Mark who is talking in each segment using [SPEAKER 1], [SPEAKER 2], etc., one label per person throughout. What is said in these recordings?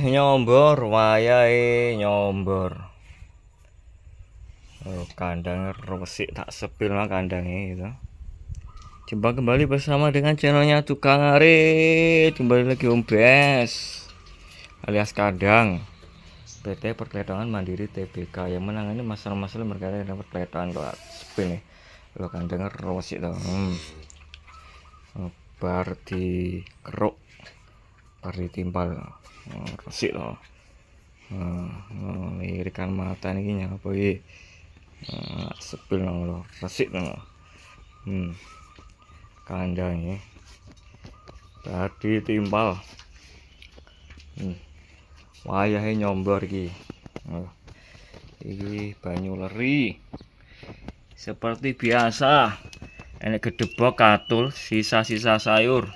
[SPEAKER 1] nyombor wayahe nyombor. Oh, kandang resik tak sepil lah kandangnya gitu. Jumpa kembali bersama dengan channelnya Tukang Arit. Kembali lagi Om Bes alias Kandang PT Perkletangan Mandiri TBK yang menangani masalah-masalah berkaitan dengan perkletangan. Kalau sepil nih, kalau kandangnya resik tuh. Bar di keruk, bar ditimpal, resik loh. Lirikan mata ini apa iki? Sepil loh, resik loh. Kandangnya bar ditimpal. Wayahe nyombor iki. Iki banyu leri. Seperti biasa, ini gedebok katul sisa-sisa sayur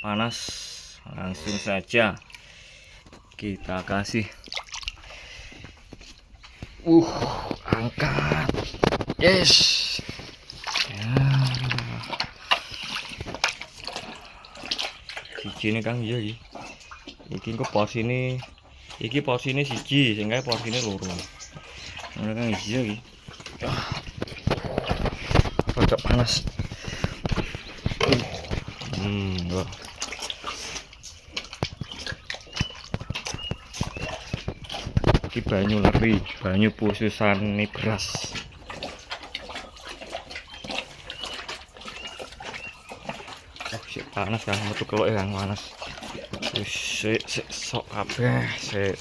[SPEAKER 1] panas. Langsung saja kita kasih. Angkat. Yes. Ya. Siji ini Kang iya iki. Iki kok porsine iki porsine siji, sing kae porsine loro. Ngono Kang iya iki. Rada panas. Loh. Iki banyu leri, banyu pususan beras. Sik panas kan, metu keloke kan panas. Wis sik sok kabeh, sik.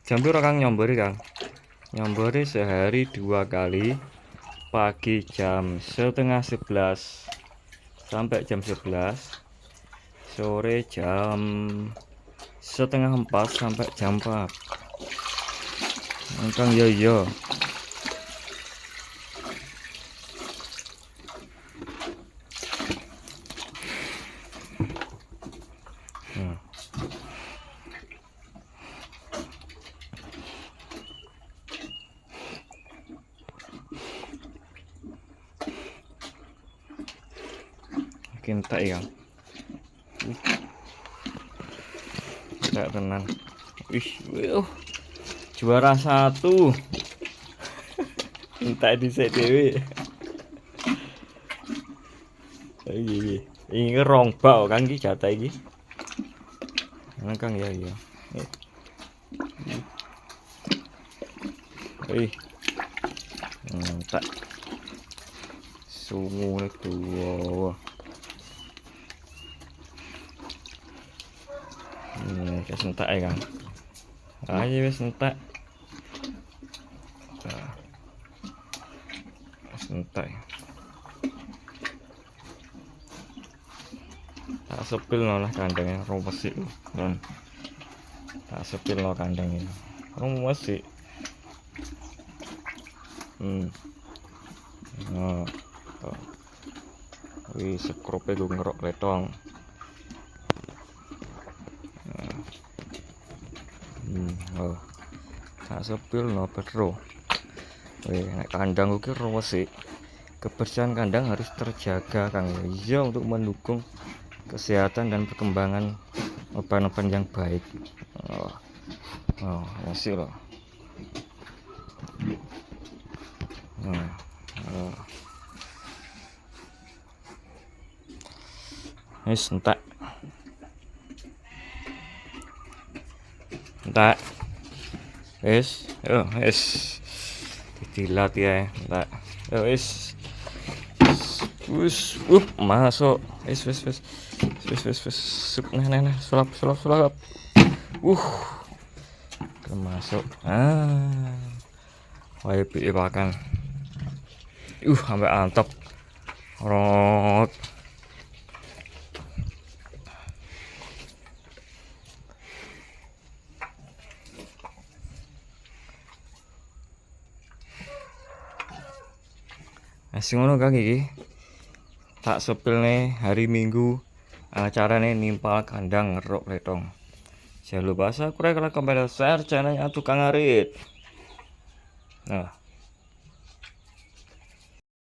[SPEAKER 1] Jam piro Kang nyombori Kang? Nyombori sehari 2 kali. Pagi jam setengah 11 sampai jam 11. Sore jam setengah 4 sampai jam 4. Kang yo. Kintek ya. Enggak tenang. Juara 1. Entek dhisik dhewe. Iki. Ini rong bak Kang iki jatah iki. Nah Kang ya iya. Entek. Sungune tuwa. Wis entek ya Kang. Ayo wis entek. Wis entek. Tak sepil lah kandangnya rong resik lho. Tak sepil lo kandangnya. Rong resik. Wih, sekrope gue ngerok letong. Tak sepil no petro. Wih, nek kandang gue resik. Kebersihan kandang harus terjaga Kang. Iya, untuk mendukung kesehatan dan perkembangan oban-oban yang baik. Masih loh. Wis entek. Wis, wis. Didilat ya, entek. Wis. Masuk. Wis. Nah, sulap. Termasuk. Wae piye pakan. Sampai antep. Rot. Sing ngono Kang iki. Tak sepil nih hari Minggu acarane nimpal kandang ngeruk letong. Jangan lupa subscribe, like, komen, dan share channelnya Tukang Arit. Nah.